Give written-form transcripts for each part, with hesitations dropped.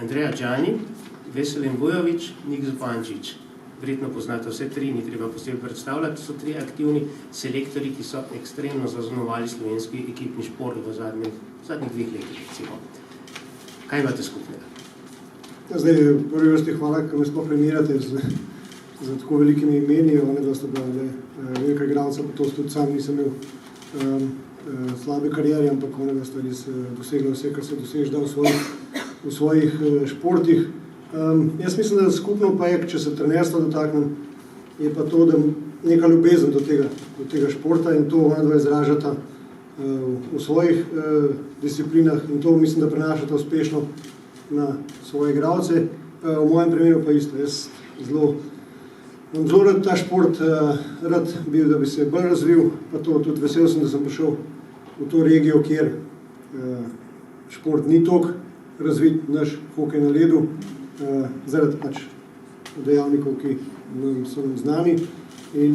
Andreja Džani, Veselin Vujović, Nik Zupančič. Verjetno poznate vse tri, ni treba posebej predstavljati. To so tri aktivni selektori, ki so ekstremno zaznamovali slovenski ekipni šport v zadnjih 2 letih, recimo. Kaj imate skupnega? Zdaj, v prvi vrsti hvala, ker me sploh primerjate z tako velikimi imeni. Onedva sta bila velika igralca, pa to tudi sam nisem imel slabe kariere, ampak onedva sta res dosegla vse, kar se doseže v svojih športih. Jaz mislim, da skupno pa je, če se trenerstva dotaknem, je pa to, da neka ljubezen do tega športa in to onedva izražata v svojih disciplinah in to mislim, da prenašata uspešno na svoje igralce. V mojem primeru pa isto. Jaz zelo rad ta šport, rad bil, da bi se bolj razvil, pa to tudi vesel sem, da sem prišel v to regijo, kjer šport ni toliko razvit, naš hokej na ledu, zaradi pač dejavnikov, ki so nam znani. In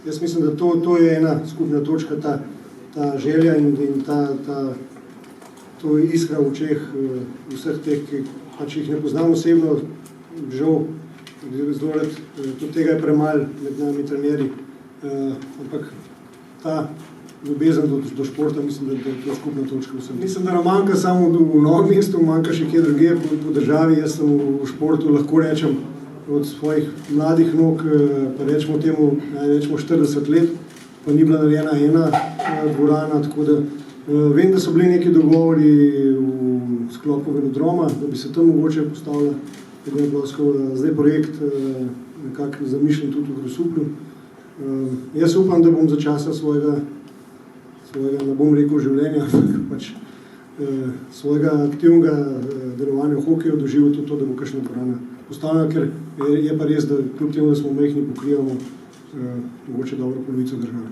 jaz mislim, da to je ena skupna točka, ta želja in to iskra v očeh vseh teh, ki pač jih ne poznam osebno, žal, zelo rad, tudi tega je premalo med nami trenerji, ampak ta ljubezen do športa, mislim, da je to skupna točka vsem. Mislim, da nam manjka samo v Novem mestu, manjka še kje drugje po državi. Jaz sem v športu, lahko rečem, od svojih mladih nog, pa rečemo temu, 40 let, pa ni bila narejena ena dvorana, tako da vem, da so bili neki dogovori v sklopu velodroma, da bi se tam mogoče postavila zdaj projekt nekako zamišljen tudi v Grosuplju. Jaz upam, da bom za časa svojega, ne bom rekel življenja, pač svojega aktivnega delovanja v hokeju doživel tudi to, da bo kakšna dvorana postavljena, ker je pa res, da kljub temu, da smo majhni, pokrivamo mogoče dobro polovico države.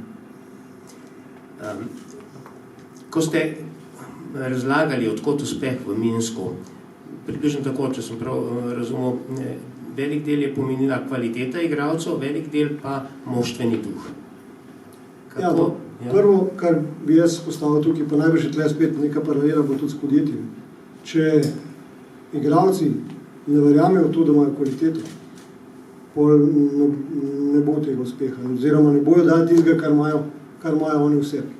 Ko ste razlagali, odkot uspeh v Minsku, približno tako, če sem prav razumel, velik del je pomenila kvaliteta igralcev, velik del pa moštveni duh. Kako? Prvo, kar bi jaz postavil tukaj, pa najbrž je tle spet neka paralela, bo tudi s podjetjem. Če igralci ne verjamejo v to, da imajo kvaliteto, pol ne bo tega uspeha, oziroma ne bojo dati tistega, kar imajo oni v sebi.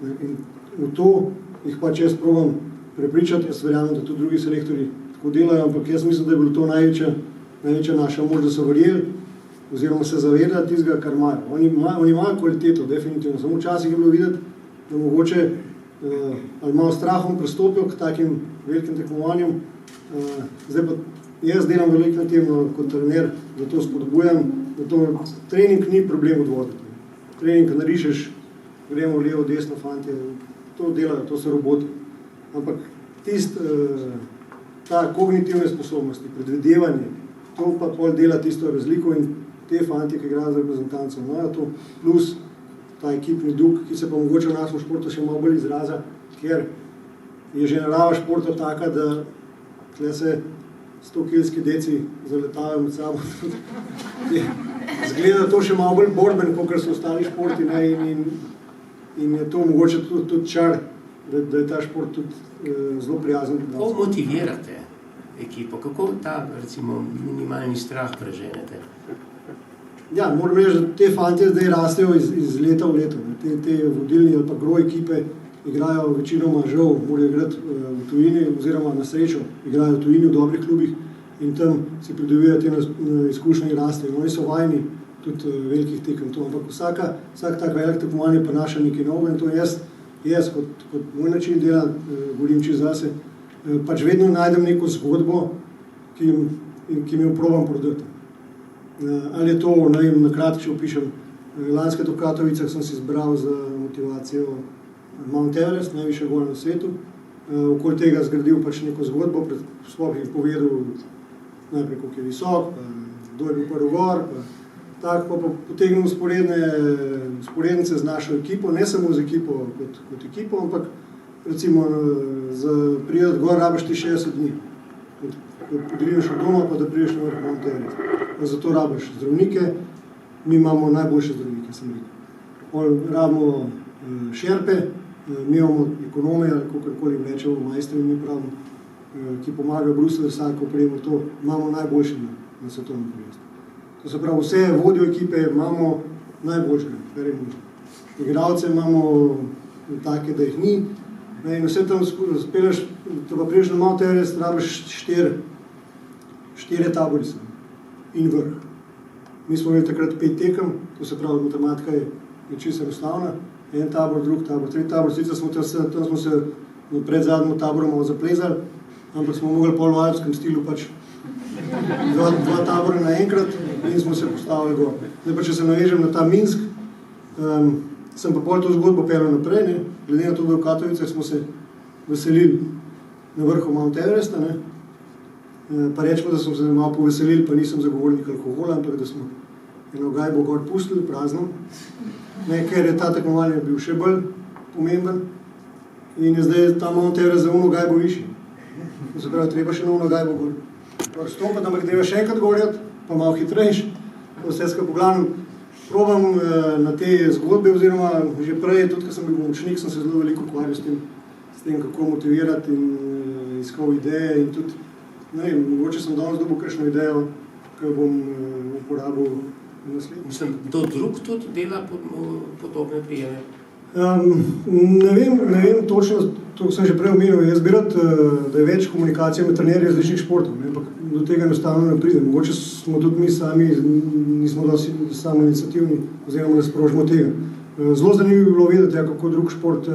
In v to jih pač jaz probam prepričati, jaz verjamem, da tudi drugi selektorji tako delajo, ampak jaz mislim, da je bilo to največja naša moč, da so verjeli, oziroma se zavedali tistega, kar imajo. Oni imajo kvaliteto, definitivno. Samo včasih je bilo videti, da mogoče ali malo strahom pristopijo k takim velikim tekmovanjem. Zdaj pa jaz delam veliko na tem kot trener, zato spodbujam, da to trening ni problem odvoditi. Trening narišeš, gremo levo, desno, fantje, to delajo, to so roboti. Ampak ta kognitivne sposobnosti, predvidevanje, to pa pol dela tisto razliko in te fantje, ki igrajo za reprezentanco, imajo to, plus ta ekipni duh, ki se pa mogoče v našem športu še malo bolj izraza, ker je že narava športa taka, da tle se 100-kilski deci zaletavajo med sabo. Zgleda to še malo bolj borben, kot so ostali športi, in je to mogoče tudi čar, da je ta šport tudi zelo prijazen. Kako motivirate ekipo? Kako ta, recimo, minimalni strah preženete? Ja, moram reči, da te fantje zdaj rastejo iz leta v leto. Te vodilni ali pa gro ekipe igrajo večinoma žal, morajo igrati v tujini, oziroma na srečo igrajo v tujini v dobrih klubih in tam si pridobivajo te izkušnje in rastejo. Oni so vajeni tudi velikih tekem. Ampak vsak tak velik tekmovanje pa naša nekaj novo in to jaz kot moj način dela, govorim čisto zase, pač vedno najdem neko zgodbo, ki mi jo probam prodati. Ali je to, ne vem, na kratko, če opišem, lanske v Katovicah sem si izbral za motivacijo Mount Everest, najvišja gora na svetu. Okoli tega zgradil pač neko zgodbo, sploh jih povedal najprej, koliko je visok, pa kdo je bil prvi gor, pa potegnil usporednice z našo ekipo, ne samo z ekipo kot ekipo, ampak recimo za prijeti gor rabiš ti 60 dni. Podriviš od doma, pa da priješ na vrh Mount Everest. Zato rabiš zdravnike, mi imamo najboljše zdravnike, sem rekel. Rabimo šerpe, mi imamo ekonome, ali kakorkoli rečemo, majstri mi pravimo. ki pomagajo Bruslju, vsako opremo, to imamo najboljše na svetovnem prvenstvu. To se pravi, vse vodjo ekipe imamo najboljše, kar je možno. Igralce imamo take, da jih ni. In vse tam speleš, to pa priješ na Mount Everest, rabiš 4 taborice in vrh. Mi smo imeli takrat 5 tekem, to se pravi, matematika je čisto enostavna. En tabor, drug tabor, tretji tabor, sicer tam smo se pred zadnjim taborom malo zaplezali, ampak smo mogli pol v alpskem stilu pač dva tabora naenkrat in smo se postavili gor. Zdaj pa, če se navežem na ta Minsk, sem pa pol to zgodbo peljal naprej, ne. Glede na to, da v Katovicah smo se veselili na vrhu Mount Everesta, ne. Pa rečemo, da smo se malo poveselili, pa nisem zagovornik alkohola, ampak da smo eno gajbo gor pustili, prazno, ne, ker je ta tekmovanje bil še bolj pomemben in je zdaj ta Mount Everest za ono gajbo višji. To se pravi, treba še na ono gajbo gor stopati, ampak treba še enkrat gorjati, pa malo hitrejš, vse skupaj. Po glavnem, probam na te zgodbe, oziroma že prej, tudi ko sem bil pomočnik, sem se zelo veliko ukvarjal s tem, kako motivirati in iskal ideje in tudi, ne vem, mogoče sem danes dobil kakšno idejo, ki bom uporabil naslednji. Mislim, kdo drug tudi dela podobne prijeme? Ne vem točno, to sem že prej omenil, jaz bi rad, da je več komunikacije med trenerji različnih športov, ampak do tega enostavno ne pride. Mogoče smo tudi mi sami, nismo dosti samoiniciativni, oziroma ne sprožimo tega. Zelo zanimivo bi bilo vedeti, kako drug šport,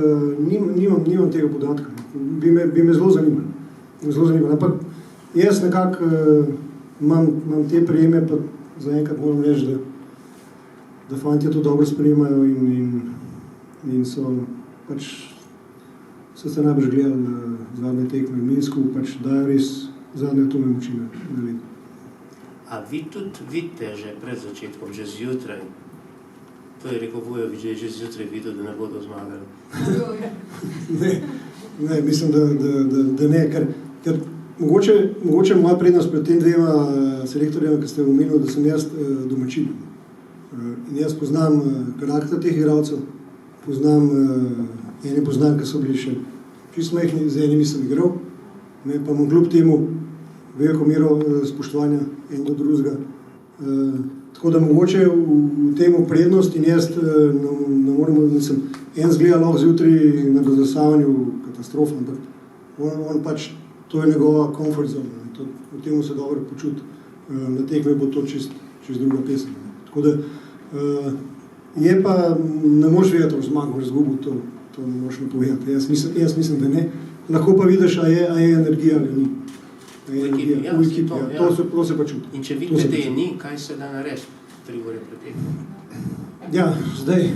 nimam tega podatka, bi me zelo zanimalo. Ampak jaz nekako imam te prijeme, pa zaenkrat moram reči, da fantje to dobro sprejemajo in so pač, se najbrž gledali zadnje tekme v Minsku, pač dajo res zadnje tome moči na ledu. A vi tudi vidite že pred začetkom, že zjutraj? To je rekel Vujović, da je že zjutraj videl, da ne bodo zmagali. Ne, mislim, da ne, ker mogoče moja prednost pred tem dvema selektorjema, ki ste omenili, da sem jaz domačin. In jaz poznam karakter teh igralcev, ene poznam, ki so bili še čisto majhni, z enimi sem igral, pa imam kljub temu veliko mero spoštovanja en do drugega. Tako da mogoče v temu prednost in jaz ne morem, mislim, en zgleda lahko zjutraj na zasavanju katastrofa, ampak on pač, to je njegova comfort zone, v temu se dobro počuti. Na tekme bo to čist druga pesem. Tako da je pa, ne moš vedeti, v zmagu, v izgubu, to ne moš napovedati. Jaz mislim, da ne. Lahko pa vidiš, a je energija ali ni. V ekipi, to se pa čuti. In če vidite, da je ni, kaj se da narediti 3 ure pred tekmo? Ja, zdaj,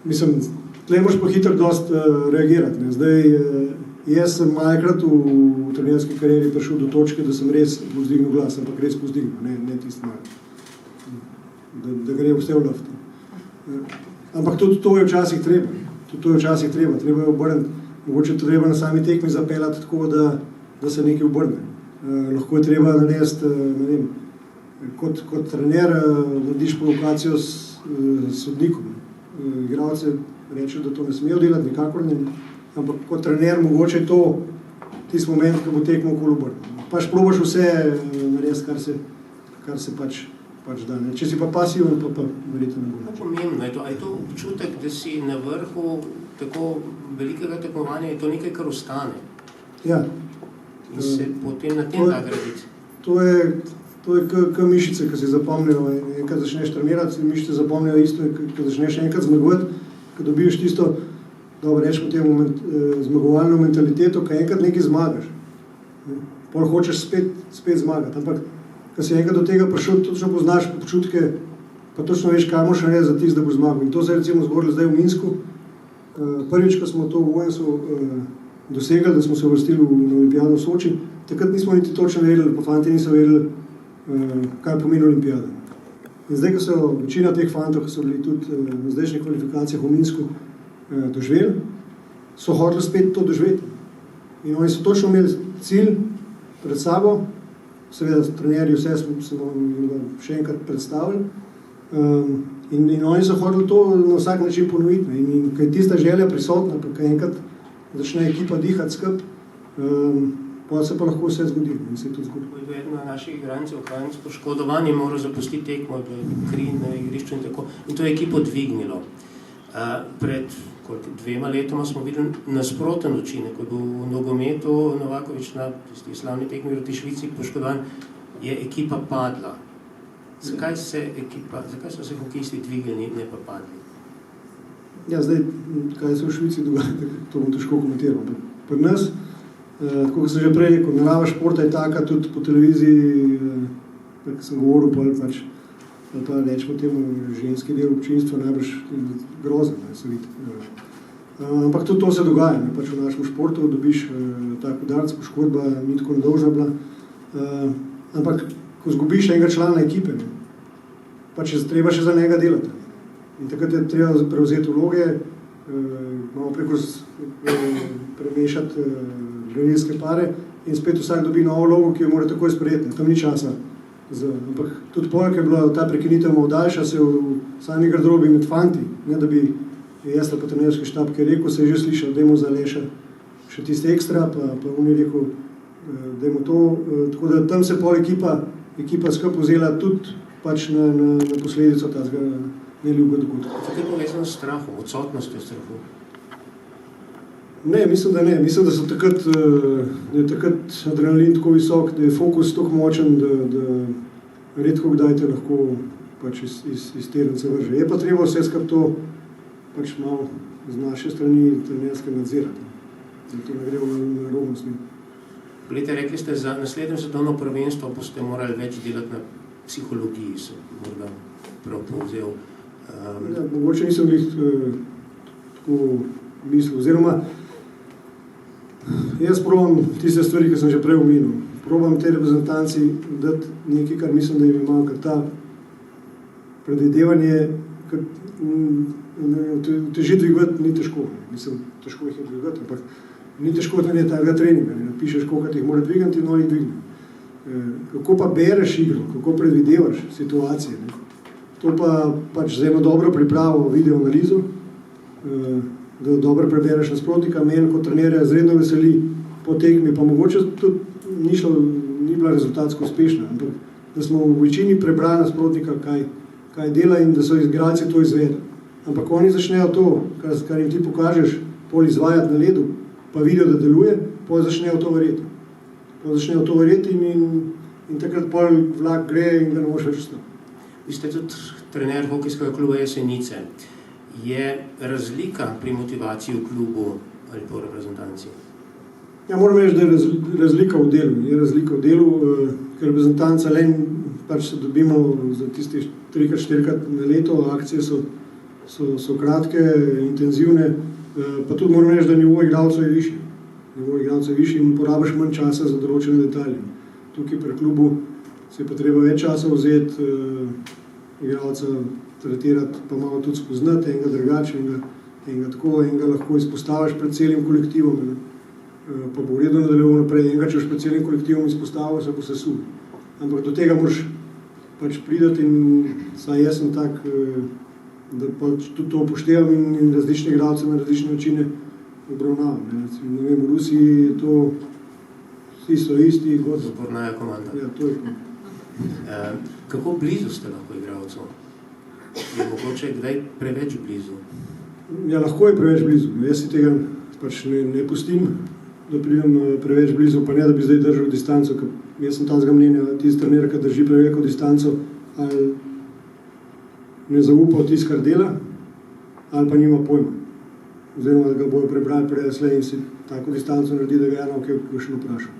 mislim, tle moš pa hitro dost reagirati. Ne. Zdaj, jaz sem malekrat v trenerski karieri prišel do točke, da sem res povzdignil glas, ampak res povzdignil, ne tisti malo. Da gre vse v luft. Ampak tudi to je včasih treba. Treba je obrniti. Mogoče treba na sami tekmi zapeljati tako, da se nekaj obrne. Lahko je treba narediti, ne vem, kot trener narediš provokacijo s sodnikom. Igralce rečejo, da to ne smejo delati, nikakor ne. Ampak kot trener mogoče to tisti moment, ko bo tekmo okoli obrne. Pač probaš vse narediti, kar se pač da, ne. Če si pa pasiven, pa verjetno ne bo. Pomembno je to, je to občutek, da si na vrhu tako velikega tekmovanja, je to nekaj, kar ostane. Ja. In se potem na tem nagraditi. To je k mišice, ki si zapomnijo, enkrat začneš trenirati, mišice zapomnijo isto, ko začneš enkrat zmagovati, ko dobiš tisto, dobro rečemo temu, zmagovalno mentaliteto, ko enkrat nekaj zmagaš. Pol hočeš spet zmagati, ampak ko si enkrat do tega prišel, točno poznaš počutke, pa točno veš, kaj moraš narediti za tisto, da boš zmagal. In to se je recimo zgodilo zdaj v Minsku. Prvič, ko smo to v ONS-u dosegli, da smo se uvrstili na olimpijado v Soči, takrat nismo niti točno vedeli, pa fanti niso vedeli, kaj pomeni olimpijada. In zdaj, ko so večina teh fantov, ki so bili tudi na zdajšnjih kvalifikacijah v Minsku doživeli, so hoteli spet to doživeti. In oni so točno imeli cilj pred sabo, seveda trenerji vse smo še enkrat predstavili in oni so hoteli to na vsak način ponoviti. In ko je tista želja prisotna, ko enkrat začne ekipa dihati skupaj, pa se pa lahko vse zgodi in se to zgodi. Ko je eden od naših igralcev poškodovan in moral zapustiti tekmo, kri na igrišču in tako. In to je ekipo dvignilo. Pred 2 letoma smo videli nasproten učinek, ko je bil v nogometu Novaković na tisti slavni tekmi proti Švici poškodovan, je ekipa padla. Zakaj so se hokejisti dvignili, ne pa padli? Ja, zdaj, kaj se v Švici dogaja, to bom težko komentiral. Pri nas, tako kot sem že prej rekel, narava športa je taka, tudi po televiziji, kot sem govoril, pa rečemo temu ženski del občinstva, najbrž grozen, se vidi. Ampak tudi to se dogaja, pač v našem športu dobiš tak udarc, poškodba ni tako nedolžna bila. Ampak, ko zgubiš enega člana ekipe, pač treba še za njega delati. In takrat je treba prevzeti vloge, malo premešati branilske pare in spet vsak dobi novo vlogo, ki jo mora takoj sprejeti. Tam ni časa. Ampak tudi poleg je bila ta prekinitev malo daljša, se v sami garderobi med fanti, ne da bi jaz pa trenerski štab, ki je rekel, se je že slišal, dajmo za Leša še tiste ekstra, pa on je rekel, dajmo to. Tako da tam se pol ekipa skupaj vzela tudi pač na posledico tazga neljubega dogodka. Kako je povezano s strahom, odsotnostjo strahu? Ne, mislim, da ne. Mislim, da je takrat adrenalin tako visok, da je fokus tako močen, da redko kdaj te lahko pač iz terenca vrže. Je pa treba vse skupaj to pač malo z naše strani trenerske nadzirati. Da to ne gre v nerovnosti. Glede, rekli ste, za naslednje svetovno prvenstvo boste morali več delati na psihologiji, sem morda prav povzel. Ja, mogoče nisem tako mislil. Oziroma, jaz probam tiste stvari, ki sem že prej omenil. Probam te reprezentanci dati nekaj, kar mislim, da jim je malo, ker ta predvidevanje, teži dvigati ni težko. Mislim, težko jih je dvigati, ampak ni težko narediti takega treninga. Napišeš, koliko jih mora dvigati in oni dvigne. Kako pa bereš igro, kako predvidevaš situacije. Ne? To pa pač z eno dobro pripravo, video analizo, da dobro prebereš nasprotnika. Meni kot trenerja izredno veseli po tekmi, pa mogoče tudi ni bila rezultatsko uspešna, ampak da smo v večini prebrali nasprotnika, kaj dela in da so igralci to izvedli. Ampak oni začnejo to, kar jim ti pokažeš, pol izvajati na ledu, pa vidijo, da deluje, pol začnejo to verjeti. In takrat pol vlak gre in ga ne moreš več ostati. Vi ste tudi trener hokejskega kluba Jesenice. Je razlika pri motivaciji v klubu ali po reprezentanci? Ja, moram reči, da je razlika v delu. Je razlika v delu, ker reprezentanca len pač se dobimo za tiste 3-4 na leto, akcije so kratke, intenzivne, pa tudi moram reči, da nivo igralcev je višji. Nivo igralcev je višji in porabiš manj časa za določene detalje. Tukaj pri klubu se je pa treba več časa vzeti, igralca tretirati, pa malo tudi spoznati, enega drugače, enega tako, enega lahko izpostaviš pred celim kolektivom, pa bo v redu nadaljeval naprej, enega češ pred celim kolektivom izpostavil, se bo sesul. Ampak do tega moraš pač pridati in saj jaz sem tak, da pač tudi to upoštevam in različne igralce na različne načine obravnavam. Ne vem, v Rusiji to vsi so isti, kot Zapornaja komanda. Ja, to je. Kako blizu ste lahko igralcev? Je mogoče kdaj preveč blizu? Ja, lahko je preveč blizu. Jaz si tega pač ne pustim, da pridem preveč blizu, pa ne, da bi zdaj držal distanco, ker jaz sem tazga mnenja, tisti trener, ki drži preveliko distanco, ali ne zaupa v tisto, kar dela, ali pa nima pojma. Oziroma, da ga bojo prebrali prej slej in si tako distanco naredi, da ga eno kaj še vprašam.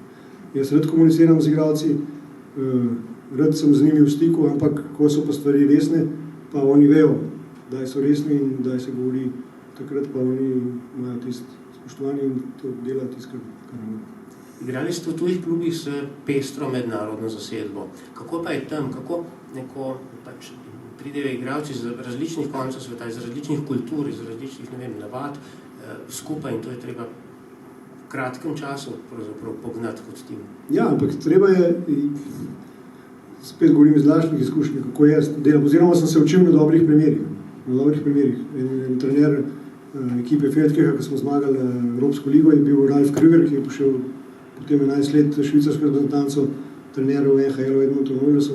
Jaz rad komuniciram z igralci, rad sem z njimi v stiku, ampak ko so pa stvari resne, pa oni vejo, da so resni in da se govori, takrat pa oni imajo tisto spoštovanje in to dela tisto, kar imajo. Igrali ste v tujih klubih s pestro mednarodno zasedbo. Kako pa je tam? Kako pač pridejo igralci z različnih koncev sveta, iz različnih kultur, iz različnih, navad, skupaj in to je treba v kratkem času pravzaprav pognati kot tim? Ja, ampak treba je, spet govorim iz lastnih izkušnji, kako jaz delam, oziroma sem se učil na dobrih primerih. En trener ekipe Feldkeha, ko smo zmagali Evropsko ligo, je bil Ralf Krüger, ki je prišel potem 11 let švicarsko reprezentanco, trenerov v NHL-u Edmonton Oilersu.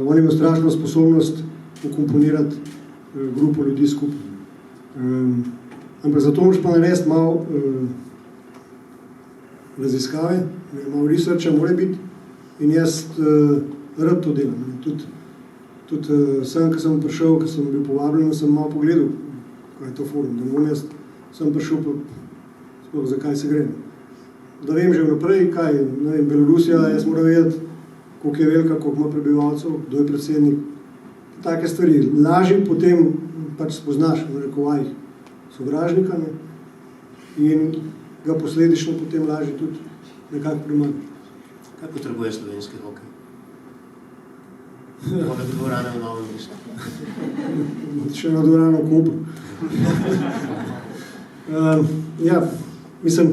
On ima strašno sposobnost ukomponirati grupo ljudi skupaj. Ampak zato moraš pa narediti malo raziskave, malo researcha mora biti in jaz rad to delam. Tudi sem, ko sem prišel, ko sem bil povabljen, sem malo pogledal, kaj je to forum. Da ne bom jaz sem prišel, pa zakaj se gre. Da vem že vnaprej, kaj, ne vem, Belorusija, jaz moram vedeti, koliko je velika, koliko ima prebivalcev, kdo je predsednik. Take stvari. Lažje potem pač spoznaš v narekovajih sovražnika, ne, in ga posledično potem lažje tudi nekako premagati. Kaj potrebuje slovenski hokej? Mora biti dvorana v Novem mestu. Še ena dvorana v Kopru. Ja, mislim,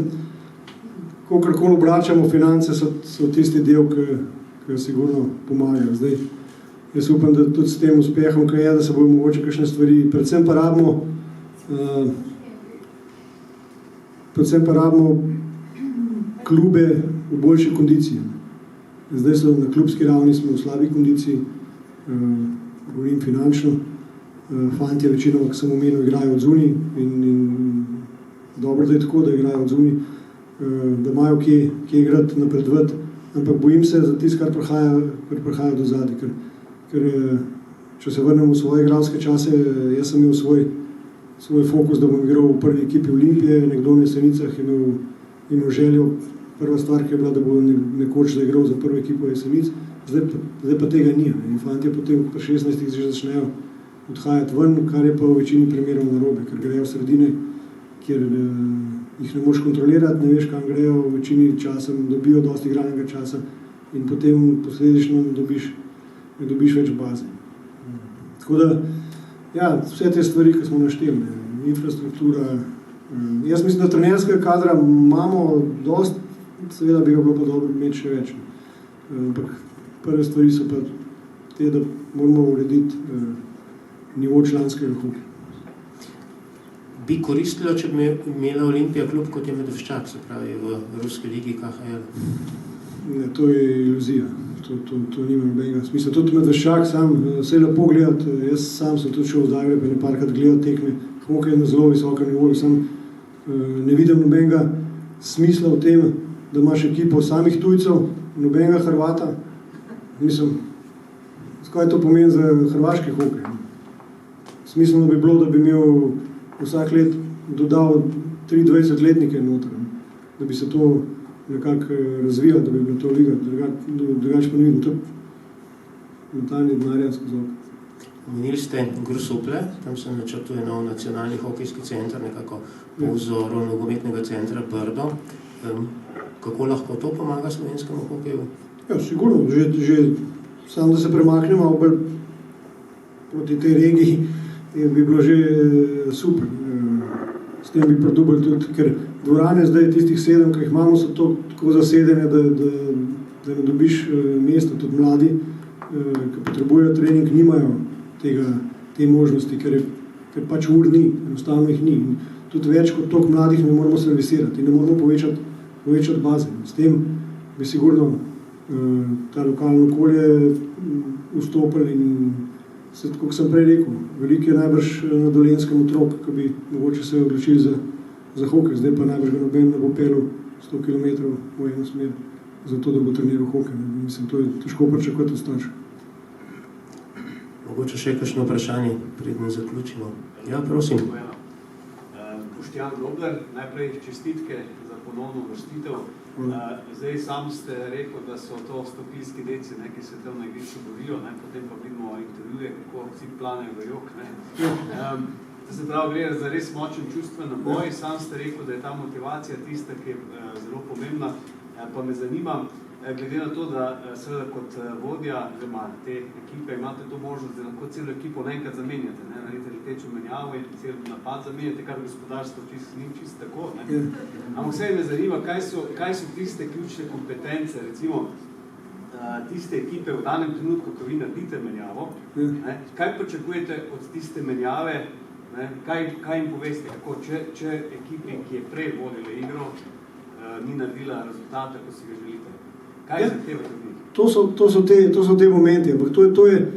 kolikor obračamo finance, so tisti del, ki sigurno pomagajo. Zdaj, jaz upam, da tudi s tem uspehom, ki je, da se bojo mogoče kakšne stvari, predvsem pa rabimo klube v boljši kondiciji. Zdaj so na klubski ravni, smo v slabi kondiciji, govorim finančno. Fantje večinoma, ki sem omenil, igrajo od zunaj in dobro, da je tako, da igrajo od zunaj, da imajo kje igrati, napredovati, ampak bojim se za tisto, kar prihaja do zadaj, ker če se vrnemo v svoje igralske čase, jaz sem imel svoj fokus, da bom igral v prvi ekipi Olimpije, nekdo v Jesenicah imel željo, prva stvar, ki je bila, da bo nekoč igral za prvo ekipo Jesenic, zdaj pa tega ni. In fantje potem pri 16 že začnejo odhajati ven, kar je pa v večini primerov narobe, ker grejo v sredine, kjer jih ne moš kontrolirati, ne veš, kam grejo, v večini časa dobijo dosti igranega časa in potem posledično ne dobiš več baze. Tako da, ja, vse te stvari, ki smo našteli, infrastruktura, jaz mislim, da trenerskega kadra imamo dosti, seveda bi ga bilo pa dobro imeti še več. Ampak prve stvari so pa te, da moramo urediti nivo članskega hokeja. Bi koristilo, če bi imela Olimpija klub kot je Medveščak, se pravi v ruski ligi KHL? Ne, to je iluzija. To nima nobenega smisla. Tudi Medveščak sam, vse lepo gledati, jaz sam sem tudi šel v Zagreb in parkrat gledati tekme, hokej je na zelo visokem nivoju, sam ne vidim nobenega smisla v tem, da imaš ekipo samih tujcev, nobenega Hrvata. Mislim, kaj to pomeni za hrvaški hokej? Smiselno bi bilo, da bi imel vsak let dodal 23-letnike noter, da bi se to nekako razvijalo, da bi bila to liga, drugače pa ne vidim, to je metanje denarja skozi oko. Omenili ste Grosuplje, tam se načrtuje nov nacionalni hokejski center, nekako po vzoru nogometnega centra Brdo. Kako lahko to pomaga slovenskemu hokeju? Ja, sigurno, že samo da se premaknemo bolj proti tej regiji, bi bilo že super. S tem bi pridobili tudi, ker dvorane zdaj tistih 7, ki jih imamo, so tako zasedene, da ne dobiš mesta, tudi mladi, ki potrebujejo trening, nimajo te možnosti, ker pač ur ni, enostavno jih ni. Tudi več kot toliko mladih ne moramo servisirati in ne moramo povečati baze. S tem bi sigurno ta lokalno okolje vstopili in se, tako sem prej rekel, veliko je najbrž na Dolenjskem otrok, ki bi mogoče se odločili za hokej, zdaj pa najbrž ga noben ne bo pelil 100 km v eno smer, zato da bo treniral hokej. Mislim, to je težko pričakovati od staršev. Mogoče še kakšno vprašanje, preden zaključimo. Ja, prosim. Boštjan Grobler, najprej čestitke za ponovno uvrstitev. Zdaj sam ste rekel, da so to stopijski deci, ki se tam na igrišču borijo, potem pa vidimo intervjuje, kako vsi planejo v jok. Se pravi, gre za res močen čustven naboj. Sam ste rekel, da je ta motivacija tista, ki je zelo pomembna. Pa me zanima, glede na to, da seveda kot vodja te ekipe imate to možnost, da lahko celo ekipo naenkrat zamenjate, naredite letečo menjavo in cel napad zamenjate, kar gospodarstvo ni čisto tako. Ampak vse me zanima, kaj so tiste ključne kompetence, recimo tiste ekipe v danem trenutku, ko vi naredite menjavo, kaj pričakujete od tiste menjave, kaj jim poveste, kako, če ekipi, ki je prej vodila igro, ni naredila rezultata, ko si ga želite. Kaj zahtevate od njih? To so te momenti, ampak to je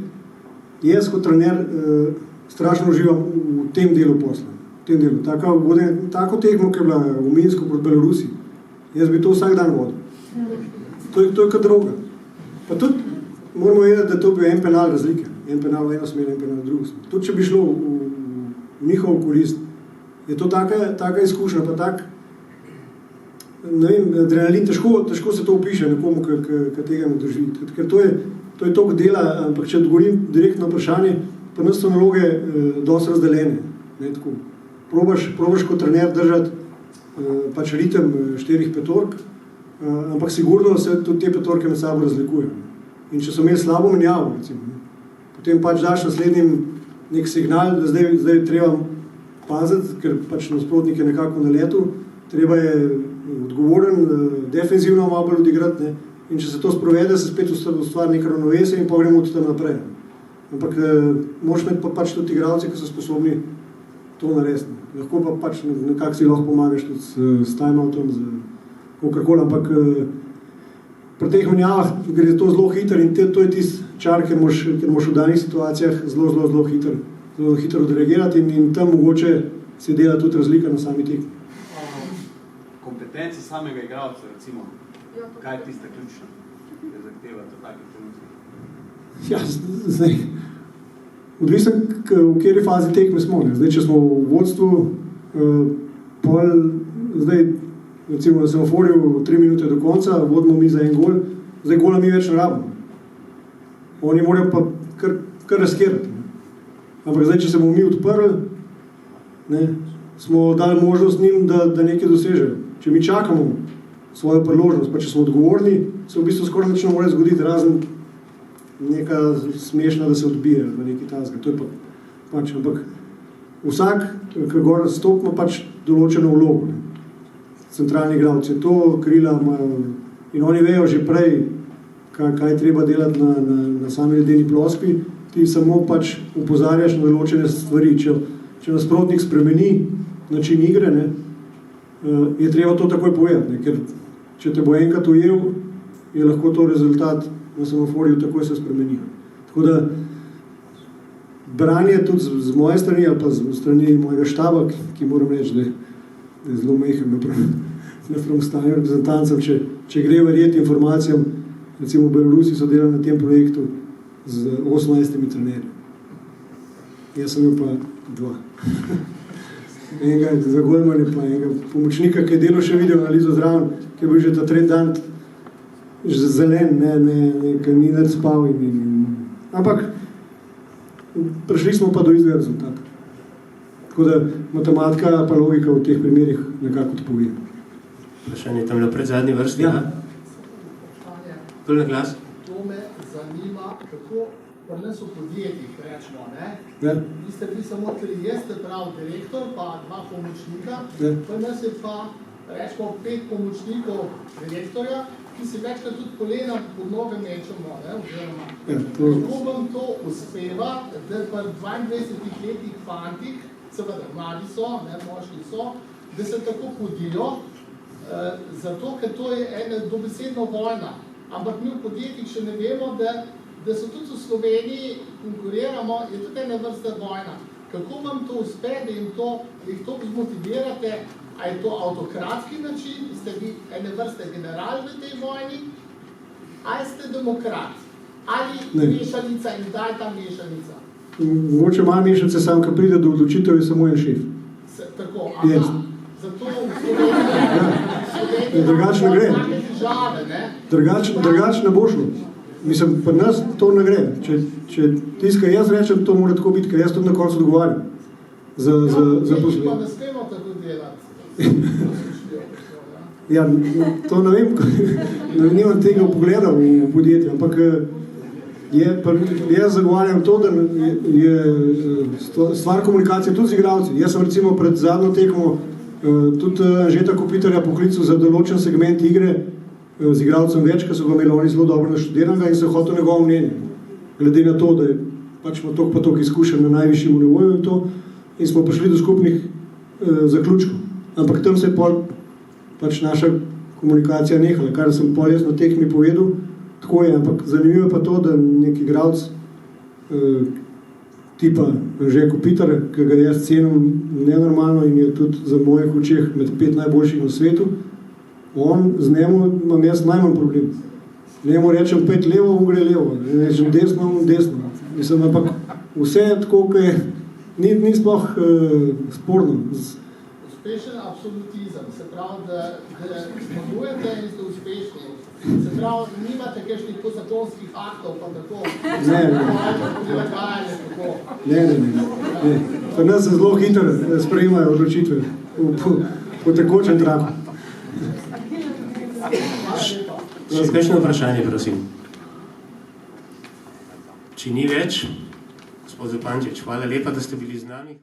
jaz kot trener strašno uživam v tem delu posla. Tako tekmo, ki je bila v Minsku proti Belorusiji, jaz bi to vsak dan vodil. To je kot droga. Pa tudi moramo vedeti, da to bi en penal razlike. En penal v eno smer, en penal v drugo smer. Tudi če bi šlo v njihovo korist, je to taka izkušnja, pa tak, ne vem, adrenalin, težko se to opiše nekomu, ki tega ne drži. Ker to je toliko dela, ampak če odgovorim direktno vprašanje, pa nas so naloge dosti razdeljene. Ne, tako. Probaš kot trener držati pač ritem 4 petork, ampak sigurno se tudi te petorke med sabo razlikujejo. In če so imeli slabo menjavo, recimo, potem pač daš naslednjim nek signal, da zdaj treba paziti, ker pač nasprotnik je nekako na letu, treba je odgovoren, defenzivno malo bolj odigrati, ne? In če se to sprovede, se spet ustvari neka ravnovesje in pa gremo od tam naprej. Ampak moraš imeti pa pač tudi igralci, ki so sposobni to narediti. Lahko pa pač nekako si lahko pomagaš tudi s timeoutom, z kakorkoli, ampak pri teh menjavah gre to zelo hitro in to je tisti čar, ker moraš v danih situacijah zelo hitro odreagirati in tam mogoče se dela tudi razlika na sami tekmi. Kompetence samega igralca, recimo, kaj je tista ključna, ki zahtevate v takih trenutkih? Ja, zdaj, odvisno, v kateri fazi tekme smo. Ne? Zdaj, če smo v vodstvu, zdaj, recimo na semaforju 3 minute do konca, vodimo mi za en gol, zdaj gola mi več ne rabimo. Oni morajo pa kar razkerati. Ampak zdaj, če se bomo mi odprli, ne, smo dali možnost njim, da nekaj dosežejo. Če mi čakamo svojo priložnost, pa če smo odgovorni, se v bistvu skoraj nič ne more zgoditi, razen neka smešna, da se odbije ali nekaj tazga. To je pač, ampak vsak, ki gor stop, ima pač določeno vlogo. Centralni igralci to, krila imajo in oni vejo že prej, kaj je treba delati na sami ledeni ploskvi, ti samo pač opozarjaš na določene stvari. Če nasprotnik spremeni način igre, ne, je treba to takoj povedati, ker če te bo enkrat ujel, je lahko to rezultat na semaforju, takoj se spremeni. Tako da branje tudi z moje strani ali pa z strani mojega štaba, ki moram reči, da je zelo mehen napram stanju reprezentancem, če gre verjeti informacijam, recimo v Belorusi so delali na tem projektu z 18 trenerji. Jaz sem bil pa 2. Enega za golmane, pa enega pomočnika, ki je delal še video analizo zraven, ki je bil že ta 3 dan zelen, ki ni nič spal. Ampak prišli smo pa do istega rezultata. Tako da matematika pa logika v teh primerih nekako odpove. Vprašanje tam na predzadnji vrsti. Ja. Tole glas. To me zanima, kako pri nas v podjetjih rečemo, ne? Ja. Vi ste bili samo 3, jaz ste prav direktor, pa 2 pomočnika, ja. Pri nas je pa, rečemo, 5 pomočnikov direktorja, ki se večkrat tudi kolena pod noge mečemo, ne? Oziroma, ja, kako vam to uspeva, da pa 22 letih fantih, seveda mladi so, ne, moški so, da se tako podijo, zato, ker to je ena dobesedna vojna. Ampak mi v podjetjih še ne vemo, da so tudi v Sloveniji konkuriramo, je tudi ena vrsta vojna. Kako vam to uspe, da jih to zmotivirate? A je to avtokratski način? Ste vi ene vrste general v tej vojni? Ali ste demokrat? Ali mešanica in kdaj ta mešanica? Mogoče malo mešanice sam, ko pride do odločitev, je samo en šef. Tako, aha. Zato v Sloveniji drugače ne gre. Drugače ne bo šlo. Mislim, pri nas to ne gre. Če tiska jaz rečem, to mora tako biti, ker jaz tudi na koncu dogovarjam. Za posle. Pa ne smemo tako delati. Ja, to ne vem, nimam tega pogleda v podjetju, ampak jaz zagovarjam to, da je stvar komunikacije tudi z igralci. Jaz sem recimo pred zadnjo tekmo tudi Anžeta Kopitarja poklical za določen segment igre z igralcem več, ker so ga imeli oni zelo dobro naštudiranega in se hotel njegovo mnenje. Glede na to, da je pač ima toliko izkušenj na najvišjem nivoju in to, in smo prišli do skupnih zaključkov. Ampak tam se je pač naša komunikacija nehala, kar sem pol jaz na tekmi povedal. Tako je, ampak zanimivo je pa to, da nek igralec tipa Željko Pitar, ki ga jaz cenim nenormalno in je tudi za mojih očeh med 5 najboljših na svetu, z njemu imam jaz najmanj problem. Njemu rečem 5 levo, on gre levo, rečem desno, on desno. Mislim, ampak vse je tako, ki je, ni sploh sporno. Uspešen absolutizem, se pravi, da zmagujete in ste uspešni. Se pravi, nimate kakšnih zakonskih aktov, pa tako. Ne. Pa nas se zelo hitro sprejemajo odločitve po tekočem traku. Še kakšno vprašanje, prosim? Če ni več, gospod Zupančič, hvala lepa, da ste bili z nami.